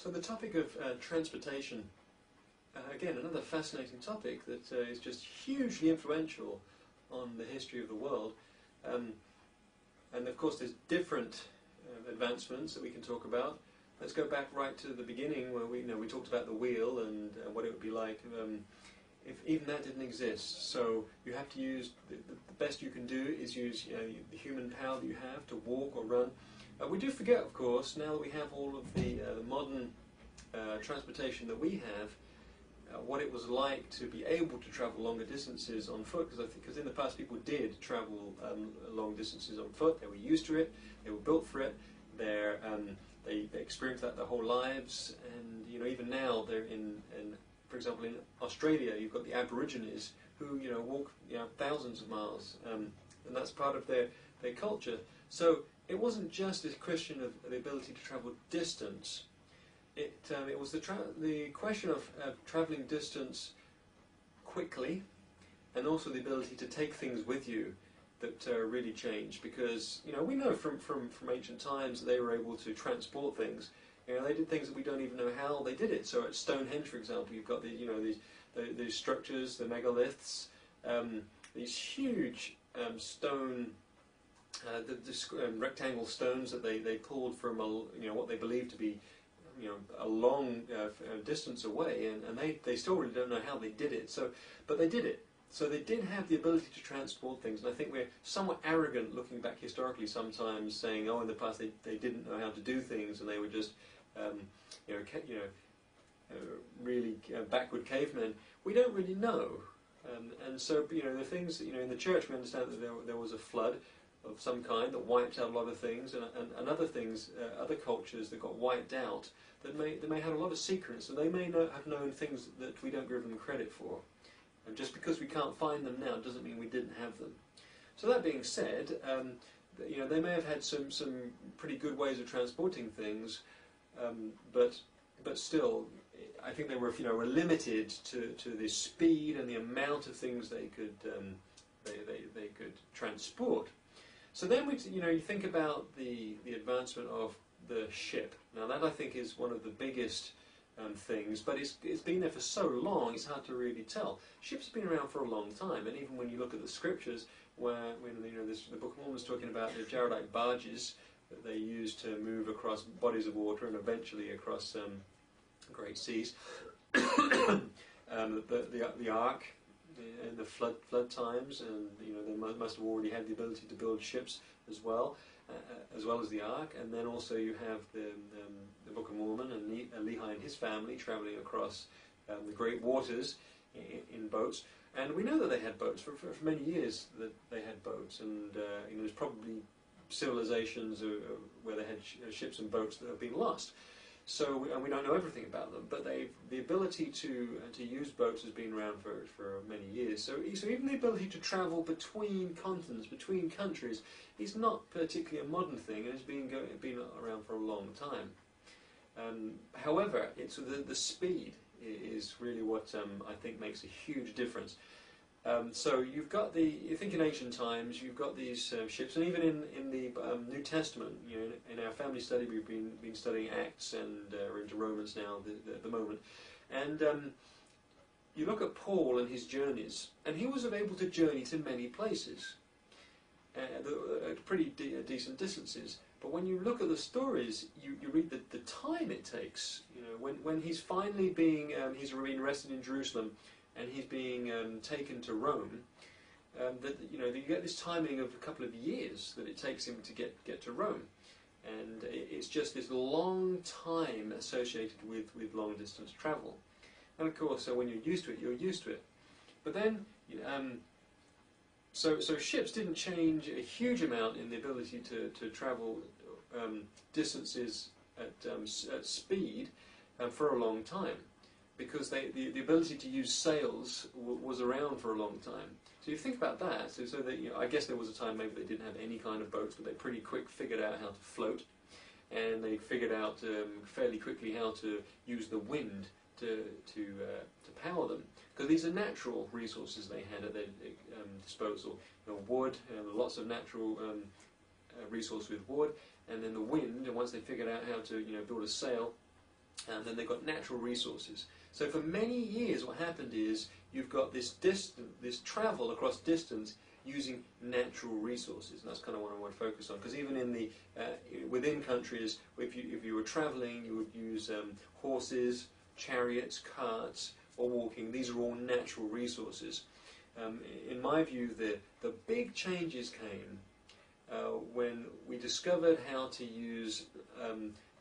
So the topic of transportation, again, another fascinating topic that is just hugely influential on the history of the world. And of course there's different advancements that we can talk about. Let's go back right to the beginning where we talked about the wheel and what it would be like if even that didn't exist. So you have to use, the best you can do is use the human power that you have to walk or run. We do forget, of course, now that we have all of the modern transportation that we have, what it was like to be able to travel longer distances on foot, because in the past people did travel long distances on foot. They were used to it, they were built for it, they experienced that their whole lives, and even now they're for example, in Australia you've got the Aborigines who walk thousands of miles, and that's part of their culture. So it wasn't just a question of the ability to travel distance. It was the question of travelling distance quickly, and also the ability to take things with you that really changed. Because we know from ancient times that they were able to transport things. They did things that we don't even know how they did it. So at Stonehenge, for example, you've got these structures, the megaliths, these huge stone. Rectangle stones that they pulled from what they believed to be a long distance away, and they still really don't know how they did it. But they did it. So they did have the ability to transport things, and I think we're somewhat arrogant looking back historically sometimes, saying, oh, in the past they didn't know how to do things, and they were just really backward cavemen. We don't really know, and so the things in the church, we understand that there was a flood of some kind that wiped out a lot of things, and other things, other cultures that got wiped out that may have a lot of secrets, and they may have known things that we don't give them credit for. And just because we can't find them now doesn't mean we didn't have them. So that being said, they may have had some pretty good ways of transporting things, but still, I think they were limited to the speed and the amount of things they could transport. So then you think about the advancement of the ship. Now that I think is one of the biggest things, but it's been there for so long it's hard to really tell. Ships have been around for a long time, and even when you look at the scriptures, when the Book of Mormon is talking about the Jaredite barges that they used to move across bodies of water and eventually across great seas, the ark in the flood times, and they must have already had the ability to build ships as well as the ark. And then also you have the Book of Mormon and Lehi and his family traveling across the great waters in boats. And we know that they had boats for many years. That they had boats, and there's probably civilizations where they had ships and boats that have been lost. So, and we don't know everything about them, but the ability to use boats has been around for many years. So even the ability to travel between continents, between countries, is not particularly a modern thing, and it's been around for a long time. However, it's the speed is really what I think makes a huge difference. So you've got you think in ancient times, you've got these ships, and even in the New Testament, in our family study, we've been studying Acts, and we're into Romans now at the moment. And you look at Paul and his journeys, and he was able to journey to many places at pretty decent distances. But when you look at the stories, you read the time it takes. When he's finally he's been arrested in Jerusalem, and he's being taken to Rome, you get this timing of a couple of years that it takes him to get to Rome. And it's just this long time associated with long distance travel. And of course, so when you're used to it, you're used to it. But then, so ships didn't change a huge amount in the ability to travel distances at speed for a long time, because the ability to use sails was around for a long time. So you think about that, so that I guess there was a time maybe they didn't have any kind of boats, but they pretty quick figured out how to float, and they figured out fairly quickly how to use the wind to power them, because these are natural resources they had at their disposal. Wood, lots of natural resource with wood, and then the wind. And once they figured out how to build a sail, and then they've got natural resources. So for many years what happened is you've got this travel across distance using natural resources, and that's kind of what I want to focus on, because even in the within countries, if you were traveling, you would use horses, chariots, carts, or walking. These are all natural resources. In my view, the big changes came when we discovered how to use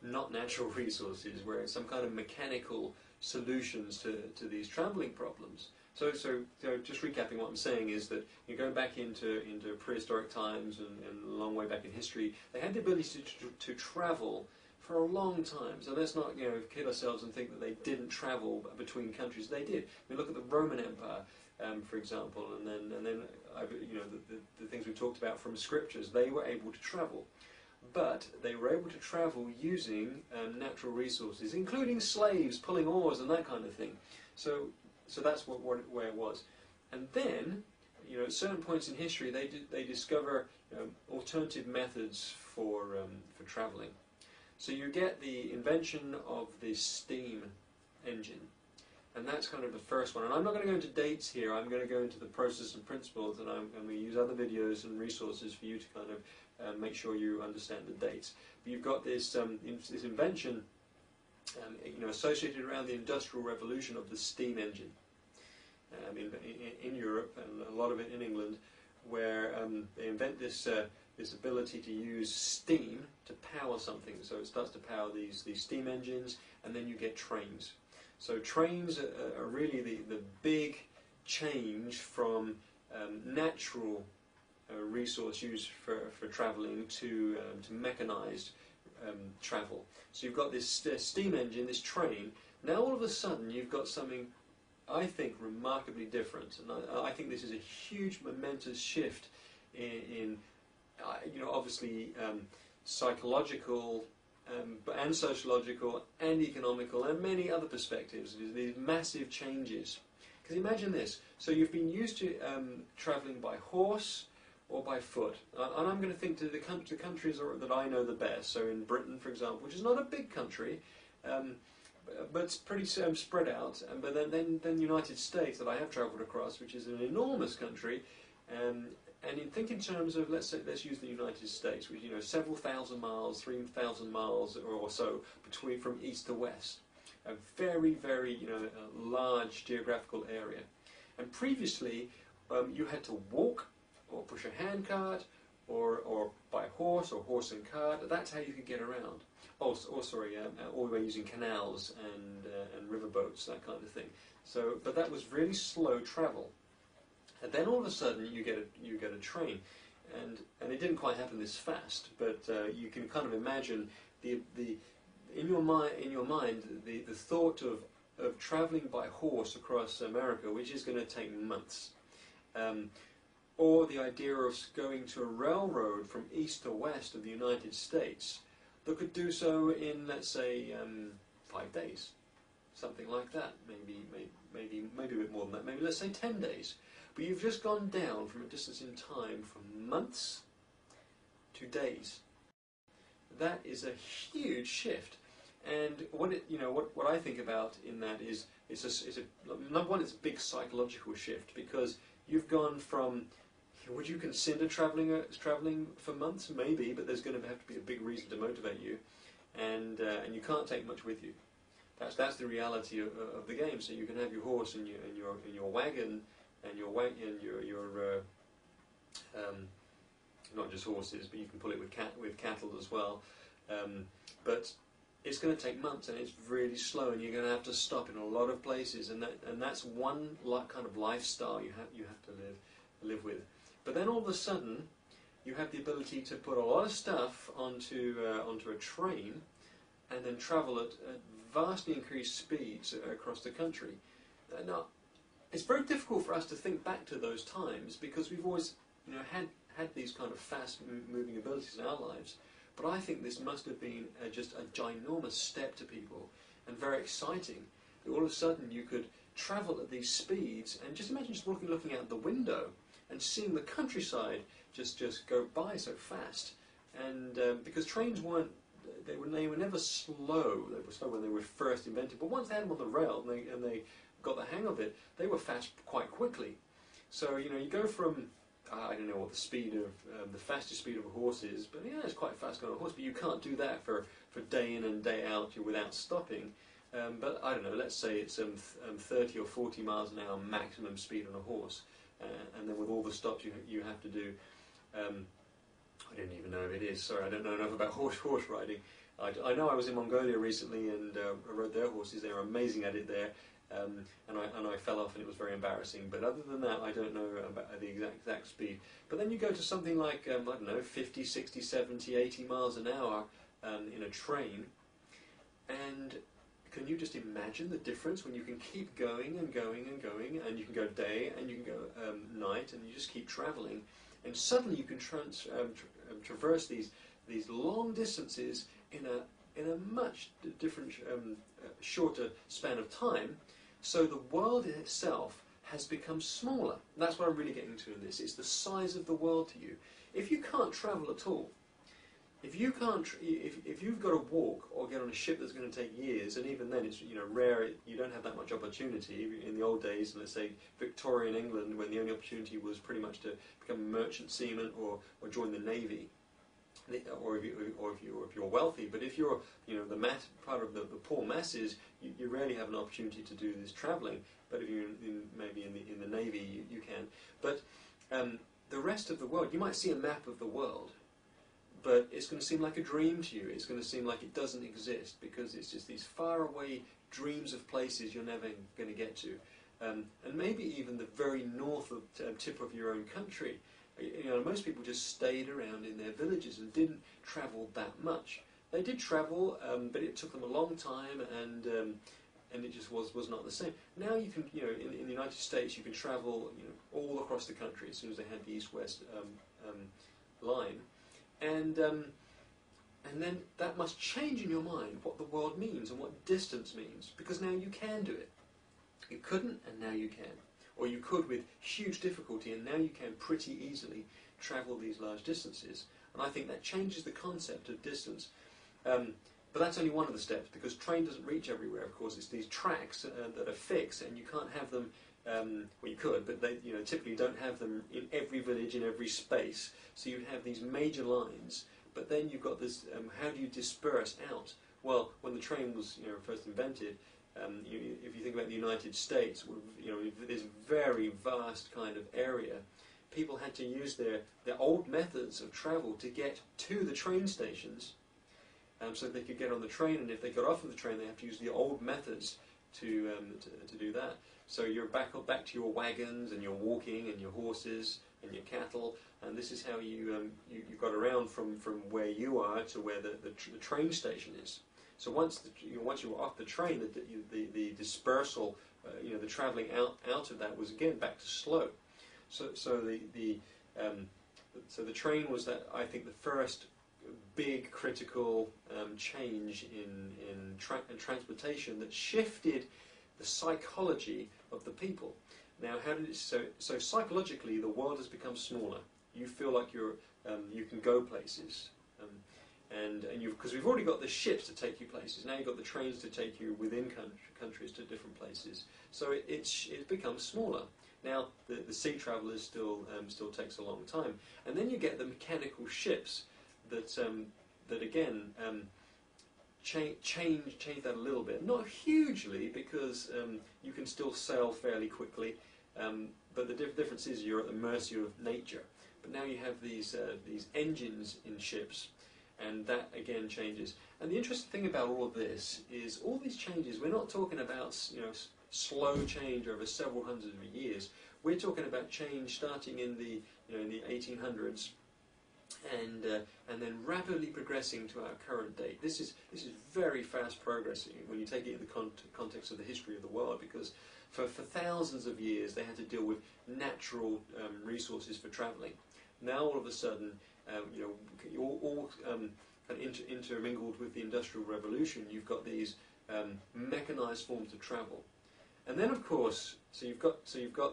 not natural resources, where some kind of mechanical solutions to these travelling problems. So just recapping what I'm saying is that you go back into prehistoric times and a long way back in history, they had the ability to travel for a long time. So let's not kid ourselves and think that they didn't travel between countries. They did. We look at the Roman Empire, for example, and then the things we talked about from scriptures. They were able to travel, but they were able to travel using natural resources, including slaves pulling oars and that kind of thing. So that's where it was. And then, at certain points in history, they discover alternative methods for travelling. So you get the invention of the steam engine, and that's kind of the first one. And I'm not going to go into dates here. I'm going to go into the process and principles, and I'm going to use other videos and resources for you to kind of make sure you understand the dates. But you've got this invention associated around the Industrial Revolution of the steam engine in Europe, and a lot of it in England, where they invent this ability to use steam to power something. So it starts to power these steam engines, and then you get trains. So trains are really the big change from natural resource use for travelling to mechanized travel. So you've got this steam engine, this train. Now all of a sudden you've got something, I think, remarkably different, and I think this is a huge momentous shift in obviously psychological and sociological and economical and many other perspectives. These massive changes. Because imagine this: so you've been used to travelling by horse or by foot, and I'm going to think to the countries that I know the best. So in Britain, for example, which is not a big country, but it's pretty spread out. But then the United States that I have travelled across, which is an enormous country, and in terms of let's use the United States, which several thousand miles, 3,000 miles or so from east to west, a very very large geographical area, and previously you had to walk or push a handcart or by horse or horse and cart. That's how you could get around. Or by using canals and riverboats, that kind of thing. So, but that was really slow travel. And then all of a sudden you get a train, and it didn't quite happen this fast. But you can kind of imagine in your mind the thought of traveling by horse across America, which is going to take months. Or the idea of going to a railroad from east to west of the United States that could do so in, let's say, 5 days, something like that. Maybe a bit more than that. Maybe let's say 10 days. But you've just gone down from a distance in time from months to days. That is a huge shift. And what I think about in that is number one, it's a big psychological shift, because you've gone from, would you consider travelling for months? Maybe, but there's going to have to be a big reason to motivate you, and you can't take much with you. That's the reality of the game. So you can have your horse and your wagon and your not just horses, but you can pull it with cattle as well. But it's going to take months, and it's really slow, and you're going to have to stop in a lot of places, and that's one kind of lifestyle you have to live with. But then all of a sudden, you have the ability to put a lot of stuff onto a train, and then travel at vastly increased speeds across the country. Now, it's very difficult for us to think back to those times, because we've always had these kind of fast-moving abilities in our lives. But I think this must have been just a ginormous step to people, and very exciting. All of a sudden you could travel at these speeds, and just imagine just looking out the window and seeing the countryside just go by so fast. And because trains weren't they were never slow. They were slow when they were first invented, but once they had them on the rail and they got the hang of it, they were fast quite quickly. So you go from I don't know what the speed of the fastest speed of a horse is, but yeah, it's quite fast going on a horse. But you can't do that for day in and day out without stopping. But I don't know. Let's say it's 30 or 40 miles an hour maximum speed on a horse, and then with all the stops you have to do. I didn't even know if it is. Sorry, I don't know enough about horse riding. I know I was in Mongolia recently and I rode their horses. They're amazing at it there. And I fell off and it was very embarrassing. But other than that, I don't know about the exact speed. But then you go to something like, I don't know, 50, 60, 70, 80 miles an hour in a train. And can you just imagine the difference when you can keep going and going and going, and you can go day and you can go night, and you just keep travelling. And suddenly you can traverse these long distances in a much different, shorter span of time. So the world itself has become smaller. That's what I'm really getting to in this. It's the size of the world to you. If you can't travel at all, if you've got to walk or get on a ship that's going to take years, and even then it's rare. You don't have that much opportunity. In the old days, let's say Victorian England, when the only opportunity was pretty much to become a merchant seaman or join the navy, or if you're wealthy. But if you're part of the poor masses, you rarely have an opportunity to do this travelling. But if you're maybe in the navy, you can. But the rest of the world, you might see a map of the world, but it's going to seem like a dream to you. It's going to seem like it doesn't exist because it's just these faraway dreams of places you're never going to get to. And maybe even the very north tip of your own country. Most people just stayed around in their villages and didn't travel that much. They did travel, but it took them a long time, and it just was not the same. Now you can, in the United States, you can travel, all across the country as soon as they had the east-west line. And then that must change in your mind what the world means and what distance means, because now you can do it. You couldn't, and now you can. Or you could with huge difficulty, and now you can pretty easily travel these large distances. And I think that changes the concept of distance. But that's only one of the steps, because train doesn't reach everywhere, of course. It's these tracks that are fixed, and you can't have them, well, you could, but they typically don't have them in every village, in every space. So you have these major lines, but then you've got this, how do you disperse out? Well, when the train was first invented, if you think about the United States, this very vast kind of area, people had to use their old methods of travel to get to the train stations, so they could get on the train, and if they got off of the train, they have to use the old methods to do that. So you're back to your wagons, and you're walking, and your horses, and your cattle, and this is how you got around from where you are to where the train station is. So once you were off the train, the dispersal, the travelling out of that was again back to slow. So the train was I think the first big critical change in transportation that shifted the psychology of the people. Now, how did it? So psychologically, the world has become smaller. You feel like you can go places. Because we've already got the ships to take you places. Now you've got the trains to take you within countries to different places. So it's become smaller. Now the sea travel is still takes a long time, and then you get the mechanical ships that again change that a little bit. Not hugely, because you can still sail fairly quickly, but the difference is you're at the mercy of nature. But now you have these engines in ships. And that again changes. And the interesting thing about all of this is all these changes. We're not talking about slow change over several hundreds of years. We're talking about change starting in the in the 1800s, and then rapidly progressing to our current date. This is very fast progressing when you take it in the context of the history of the world, because for thousands of years they had to deal with natural resources for travelling. Now all of a sudden, all intermingled with the Industrial Revolution, you've got these mechanized forms of travel, and then of course, so you've got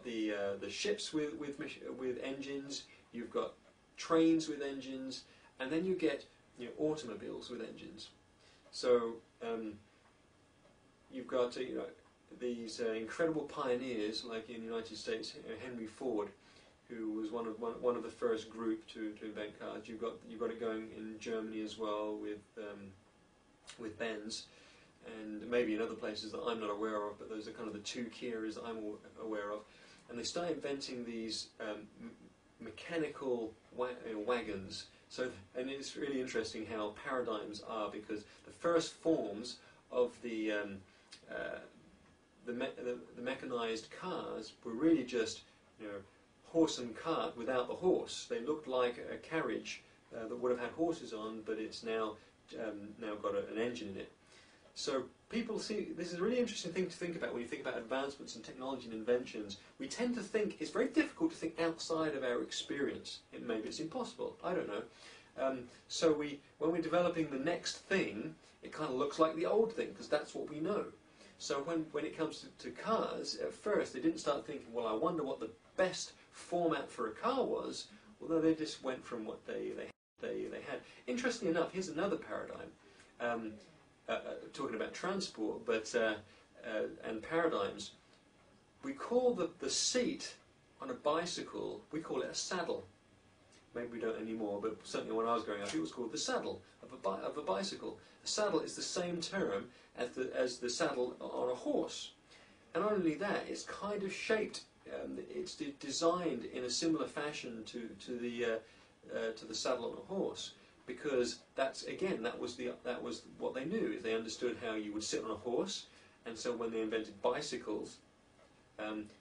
the ships with engines, you've got trains with engines, and then you get automobiles with engines. So you've got these incredible pioneers, like in the United States, Henry Ford, who was one of the first group to invent cars. You've got it going in Germany as well with Benz, and maybe in other places that I'm not aware of. But those are kind of the two key areas that I'm aware of. And they start inventing these mechanical wagons. So, and it's really interesting how paradigms are, because the first forms of the mechanized cars were really just horse and cart without the horse. They looked like a carriage that would have had horses on, but it's now got an engine in it. So people see, this is a really interesting thing to think about when you think about advancements in technology and inventions. We tend to think it's very difficult to think outside of our experience. Maybe it's impossible, I don't know. So when we're developing the next thing, it kind of looks like the old thing, because that's what we know. So when it comes to cars, at first they didn't start thinking, well, I wonder what the best format for a car was. Well, no, they just went from what they had. Interestingly enough, here's another paradigm. Talking about transport, but and paradigms. We call the seat on a bicycle, we call it a saddle. Maybe we don't anymore, but certainly when I was growing up, it was called the saddle of a bicycle. A saddle is the same term as the saddle on a horse. And not only that, it's kind of shaped, it's designed in a similar fashion to the saddle on a horse. Because that was what they knew. Is they understood how you would sit on a horse, and so when they invented bicycles,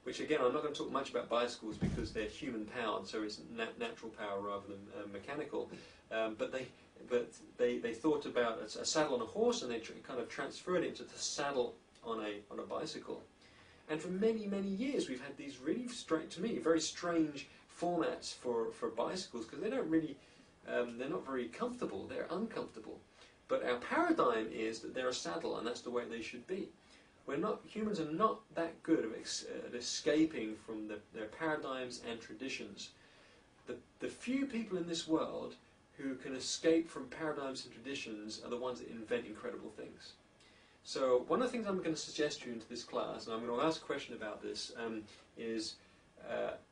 which again I'm not going to talk much about bicycles because they're human powered, so it's natural power rather than mechanical. But they thought about a saddle on a horse, and they kind of transferred it to the saddle on a bicycle. And for many years we've had these really to me very strange formats for bicycles, because they don't really. They're not very comfortable, they're uncomfortable. But our paradigm is that they're a saddle, and that's the way they should be. Humans are not that good at escaping from their paradigms and traditions. The few people in this world who can escape from paradigms and traditions are the ones that invent incredible things. So one of the things I'm going to suggest to you into this class, and I'm going to ask a question about this, is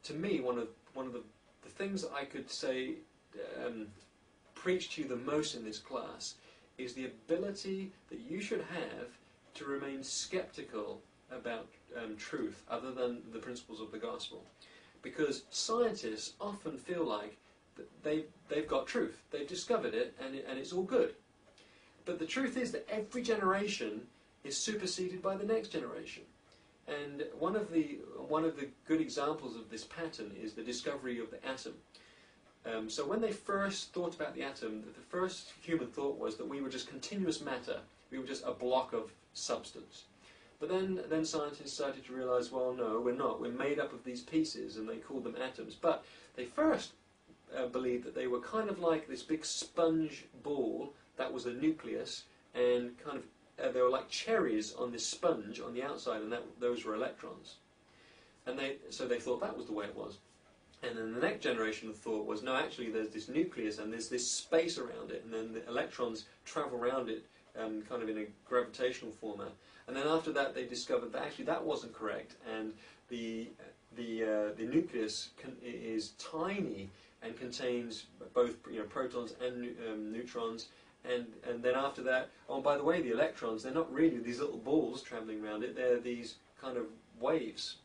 to me one of the things that I could say preach to you the most in this class is the ability that you should have to remain skeptical about truth other than the principles of the gospel. Because scientists often feel like that they've got truth, they've discovered it, and it's all good. But the truth is that every generation is superseded by the next generation. And one of the good examples of this pattern is the discovery of the atom. So when they first thought about the atom, the first human thought was that we were just continuous matter. We were just a block of substance. But then scientists started to realize, well, no, we're not. We're made up of these pieces, and they called them atoms. But they first believed that they were kind of like this big sponge ball that was the nucleus, and kind of they were like cherries on this sponge on the outside, and those were electrons. And so they thought that was the way it was. And then the next generation of thought was, no, actually there's this nucleus and there's this space around it, and then the electrons travel around it kind of in a gravitational format. And then after that they discovered that actually that wasn't correct, and the nucleus is tiny and contains both protons and neutrons. And then after that, oh, by the way, the electrons, they're not really these little balls travelling around it, they're these kind of waves,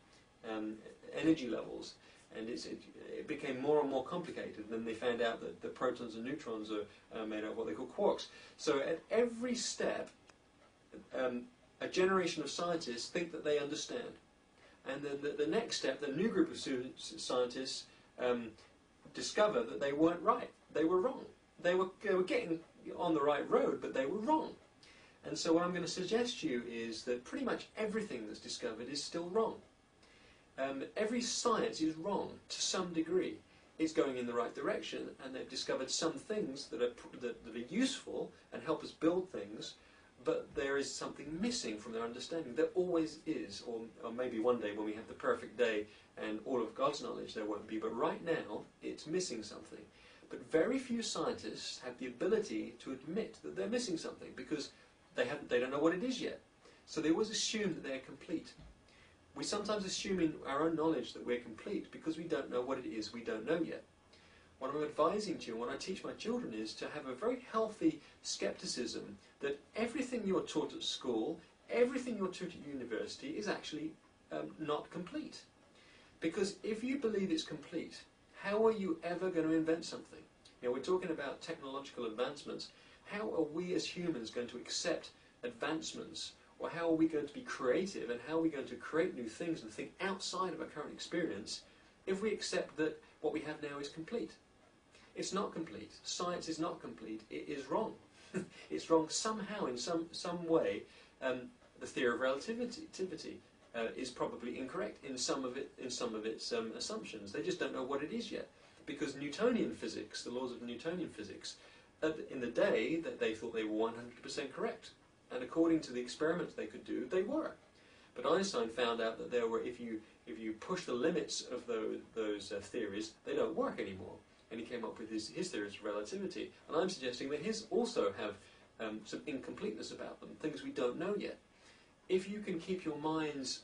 energy levels. And it became more and more complicated. Then they found out that the protons and neutrons are made of what they call quarks. So at every step, a generation of scientists think that they understand. And then the next step, the new group of scientists discover that they weren't right. They were wrong. They were getting on the right road, but they were wrong. And so what I'm going to suggest to you is that pretty much everything that's discovered is still wrong. Every science is wrong to some degree. It's going in the right direction, and they've discovered some things that are useful and help us build things, but there is something missing from their understanding. There always is, or maybe one day when we have the perfect day and all of God's knowledge there won't be, but right now it's missing something. But very few scientists have the ability to admit that they're missing something because they don't know what it is yet. So they always assume that they're complete. We sometimes assume in our own knowledge that we're complete because we don't know what it is we don't know yet. What I'm advising to you and what I teach my children is to have a very healthy skepticism that everything you're taught at school, everything you're taught at university is actually not complete. Because if you believe it's complete, how are you ever going to invent something? You know, we're talking about technological advancements. How are we as humans going to accept advancements? Or how are we going to be creative and how are we going to create new things and think outside of our current experience if we accept that what we have now is complete? It's not complete. Science is not complete. It is wrong. It's wrong somehow, in some way. The theory of relativity is probably incorrect in some of its assumptions. They just don't know what it is yet, because Newtonian physics, the laws of Newtonian physics, in the day that they thought they were 100% correct, and according to the experiments they could do, they were. But Einstein found out that there were, if you push the limits of those theories, they don't work anymore. And he came up with his theories of relativity. And I'm suggesting that his also have some incompleteness about them, things we don't know yet. If you can keep your minds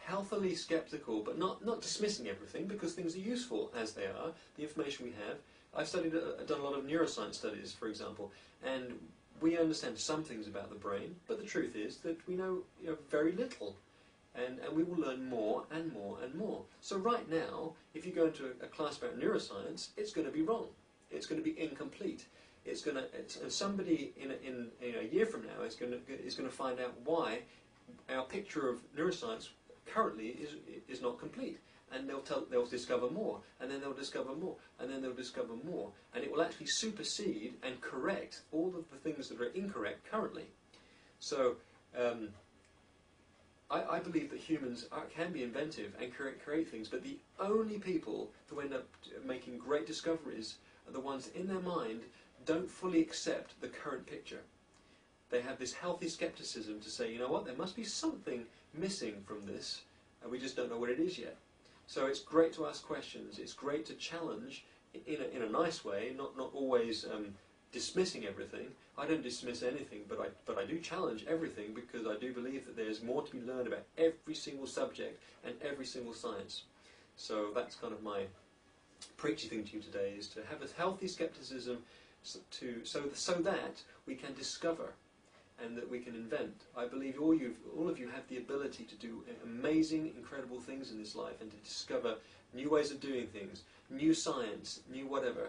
healthily skeptical, but not dismissing everything, because things are useful as they are, the information we have. I've done a lot of neuroscience studies, for example, and we understand some things about the brain, but the truth is that we know, very little. And we will learn more and more and more. So right now, if you go into a class about neuroscience, it's going to be wrong. It's going to be incomplete. And somebody in a year from now is going to find out why our picture of neuroscience currently is not complete. And they'll discover more, and then they'll discover more, and then they'll discover more, and it will actually supersede and correct all of the things that are incorrect currently. So I believe that humans can be inventive and create things, but the only people who end up making great discoveries are the ones in their mind don't fully accept the current picture. They have this healthy skepticism to say, you know what, there must be something missing from this, and we just don't know what it is yet. So it's great to ask questions. It's great to challenge in a nice way, not always dismissing everything. I don't dismiss anything, but I do challenge everything, because I do believe that there's more to be learned about every single subject and every single science. So that's kind of my preachy thing to you today, is to have a healthy skepticism so that we can discover and that we can invent. I believe all of you have the ability to do amazing, incredible things in this life and to discover new ways of doing things, new science, new whatever.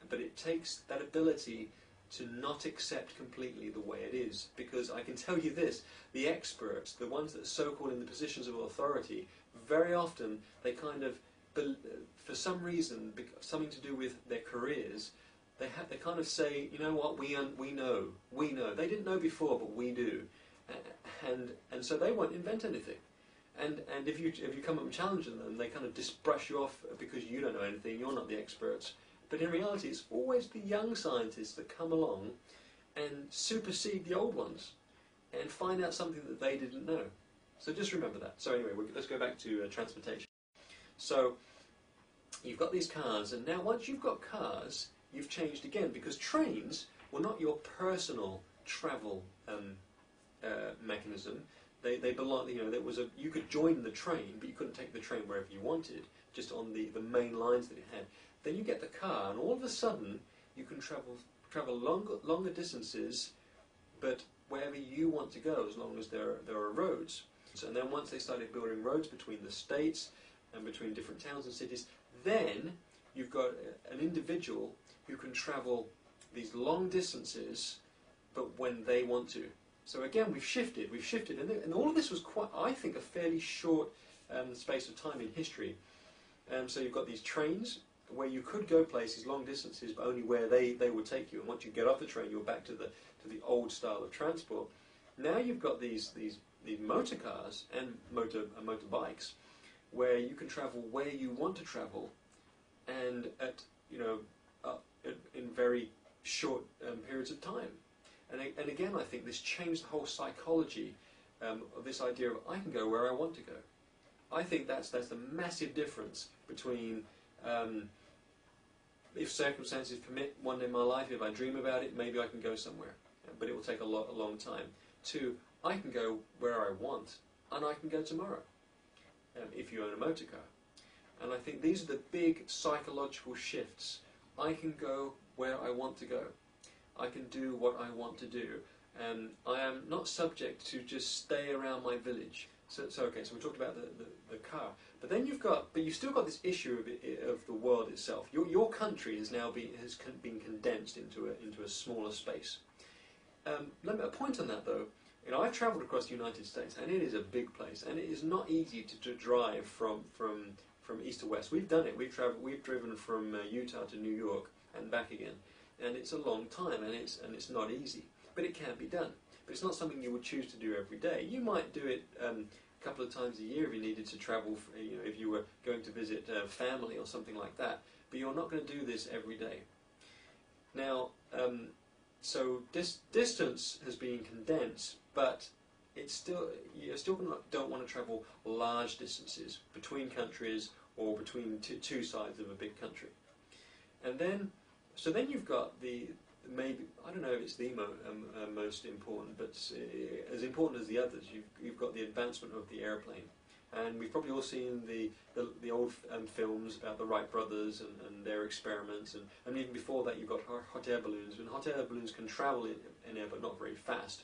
But it takes that ability to not accept completely the way it is. Because I can tell you this, the experts, the ones that are so-called in the positions of authority, very often they kind of, for some reason, something to do with their careers, they kind of say, you know what, we know. They didn't know before, but we do. And so they won't invent anything. And if you come up and challenge them, they kind of just brush you off because you don't know anything, you're not the experts. But in reality, it's always the young scientists that come along and supersede the old ones and find out something that they didn't know. So just remember that. So anyway, let's go back to transportation. So you've got these cars, and now once you've got cars, you've changed again, because trains were not your personal travel mechanism. They belong. You could join the train, but you couldn't take the train wherever you wanted, just on the main lines that it had. Then you get the car, and all of a sudden you can travel longer distances, but wherever you want to go, as long as there are roads. And then once they started building roads between the states and between different towns and cities, then you've got an individual who can travel these long distances, but when they want to. So again, we've shifted, and all of this was quite, I think, a fairly short space of time in history. So you've got these trains where you could go places long distances, but only where they would take you. And once you get off the train, you're back to the old style of transport. Now you've got these motor cars and motorbikes, where you can travel where you want to travel, and in very short periods of time. And again, I think this changed the whole psychology of this idea of I can go where I want to go. I think that's the massive difference between if circumstances permit, one day in my life, if I dream about it, maybe I can go somewhere. But it will take a long time. 2, I can go where I want, and I can go tomorrow, if you own a motor car. And I think these are the big psychological shifts. I can go where I want to go. I can do what I want to do. I am not subject to just stay around my village. So okay, so we talked about the car. But then you've still got this issue of the world itself. Your country has now been condensed into a smaller space. Let me a point on that though. You know, I've travelled across the United States, and it is a big place, and it is not easy to drive from east to west. We've done it. We've driven from Utah to New York and back again, and it's a long time, and it's not easy, but it can be done. But it's not something you would choose to do every day. You might do it a couple of times a year if you needed to travel. You know, if you were going to visit family or something like that. But you're not going to do this every day. Now, so distance has been condensed, but you still don't want to travel large distances between countries or between two sides of a big country. And then, so then you've got maybe, I don't know if it's the most important, but as important as the others, you've got the advancement of the airplane. And we've probably all seen the old films about the Wright brothers and their experiments, and even before that you've got hot air balloons, and hot air balloons can travel in air but not very fast.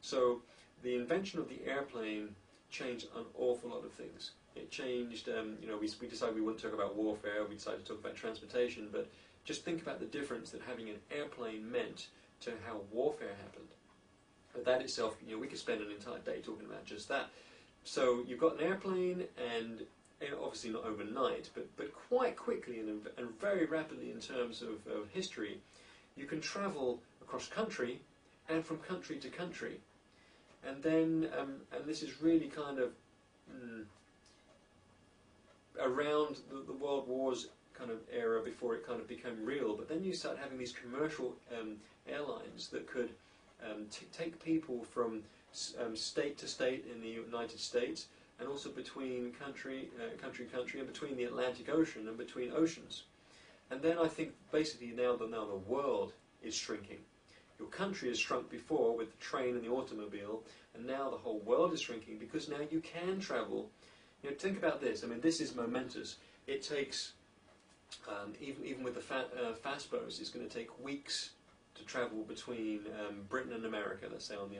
So the invention of the airplane changed an awful lot of things. It changed, you know, we decided we wouldn't talk about warfare, we decided to talk about transportation, but just think about the difference that having an airplane meant to how warfare happened. But that itself, you know, we could spend an entire day talking about just that. So you've got an airplane, and obviously not overnight, but quite quickly and very rapidly in terms of history, you can travel across country and from country to country. And then, and this is really kind of around the World Wars kind of era before it kind of became real, but then you start having these commercial airlines that could take people from state to state in the United States, and also between country, and between the Atlantic Ocean and between oceans. And then I think basically now the world is shrinking. Your country has shrunk before with the train and the automobile, and now the whole world is shrinking because now you can travel. You know, think about this. I mean, this is momentous. It takes even with the fast boats, it's going to take weeks to travel between Britain and America, let's say on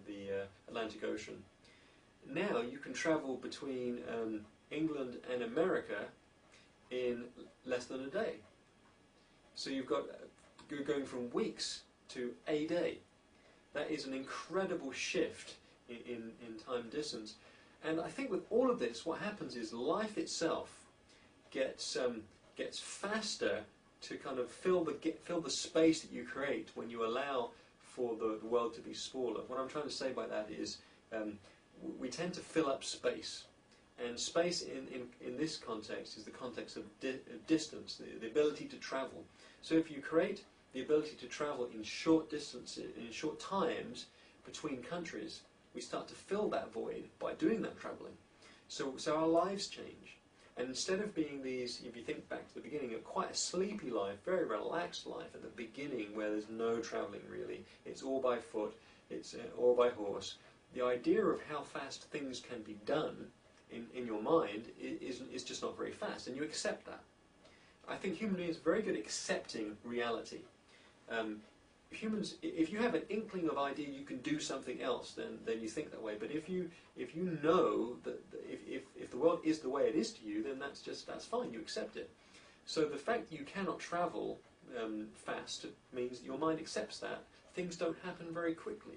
the Atlantic Ocean. Now you can travel between England and America in less than a day. So you've got going from weeks to a day. That is an incredible shift in time distance. And I think with all of this, what happens is life itself gets faster to kind of fill the space that you create when you allow for the world to be smaller. What I'm trying to say by that is we tend to fill up space, and space in this context is the context of distance, the ability to travel. So if you create the ability to travel in short distances, in short times between countries, we start to fill that void by doing that travelling. So our lives change. And instead of being these, if you think back to the beginning, quite a sleepy life, very relaxed life at the beginning where there's no travelling really, it's all by foot, it's all by horse, the idea of how fast things can be done in your mind is just not very fast, and you accept that. I think human beings are very good at accepting reality. Humans, if you have an inkling of idea you can do something else, then you think that way. But if you know that if the world is the way it is to you, then that's fine. You accept it. So the fact that you cannot travel fast means that your mind accepts that things don't happen very quickly.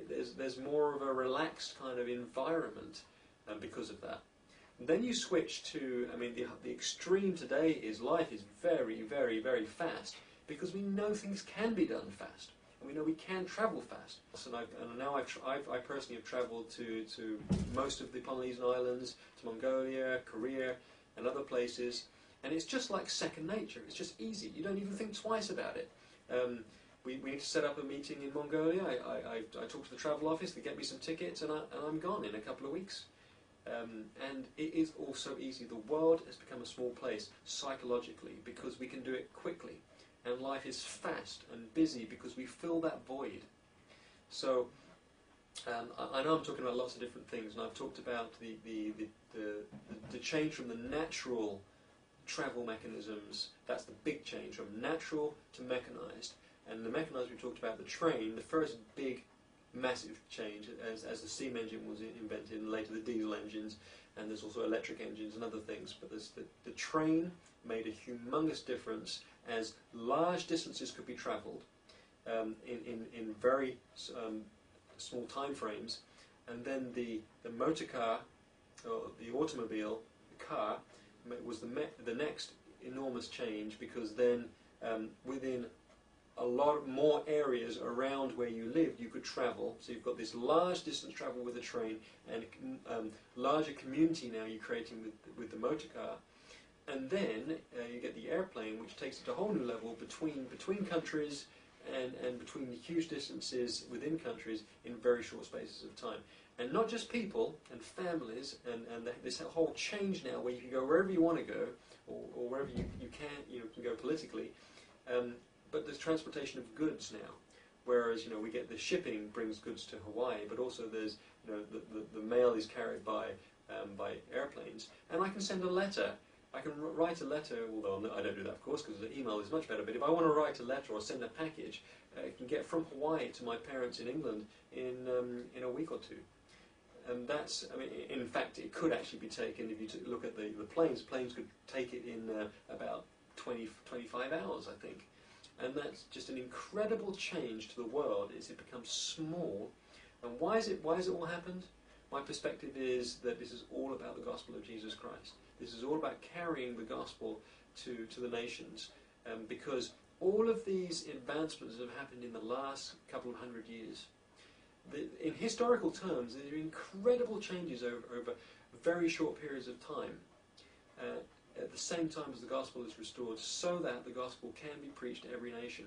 There's more of a relaxed kind of environment because of that. And then you switch to, I mean, the extreme today is life is very, very, very fast, because we know things can be done fast, and we know we can travel fast. And now I personally have travelled to most of the Polynesian islands, to Mongolia, Korea, and other places, and it's just like second nature. It's just easy. You don't even think twice about it. We need to set up a meeting in Mongolia. I talk to the travel office, they get me some tickets, and I'm gone in a couple of weeks. And it is also easy. The world has become a small place psychologically because we can do it quickly. And life is fast and busy because we fill that void. So, I know I'm talking about lots of different things, and I've talked about the change from the natural travel mechanisms. That's the big change, from natural to mechanized. And the mechanized, we talked about the train, the first big massive change as the steam engine was invented, and later the diesel engines, and there's also electric engines and other things. But the train made a humongous difference as large distances could be travelled in very small time frames. And then the motor car, or the automobile, the car, was the next enormous change, because then within a lot more areas around where you lived you could travel. So you've got this large distance travel with a train, and larger community now you're creating with the motor car. And then you get the airplane, which takes it to a whole new level between countries, and between the huge distances within countries in very short spaces of time. And not just people and families, and this whole change now where you can go wherever you want to go, or wherever you can go politically. But there's transportation of goods now, whereas we get the shipping brings goods to Hawaii, but also there's the mail is carried by airplanes, and I can send a letter. I can write a letter, although I don't do that, of course, because the email is much better. But if I want to write a letter or send a package, I can get from Hawaii to my parents in England in a week or two. And that's, in fact, it could actually be taken, if you look at the planes. Planes could take it in about 25 hours, I think. And that's just an incredible change to the world as it becomes small. And why has it all happened? My perspective is that this is all about the gospel of Jesus Christ. This is all about carrying the gospel to the nations, because all of these advancements have happened in the last couple of hundred years. In historical terms, there are incredible changes over very short periods of time. At the same time as the gospel is restored, so that the gospel can be preached to every nation.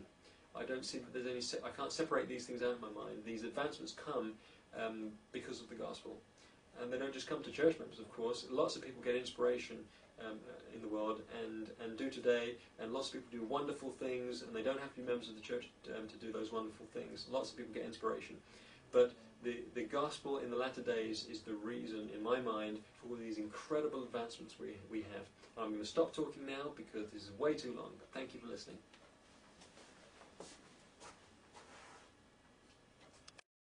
I don't see that there's any. I can't separate these things out in my mind. These advancements come because of the gospel, and they don't just come to church members. Of course, lots of people get inspiration in the world and do today, and lots of people do wonderful things, and they don't have to be members of the church to do those wonderful things. Lots of people get inspiration, but the gospel in the latter days is the reason, in my mind, for all these incredible advancements we have. I'm going to stop talking now because this is way too long. Thank you for listening.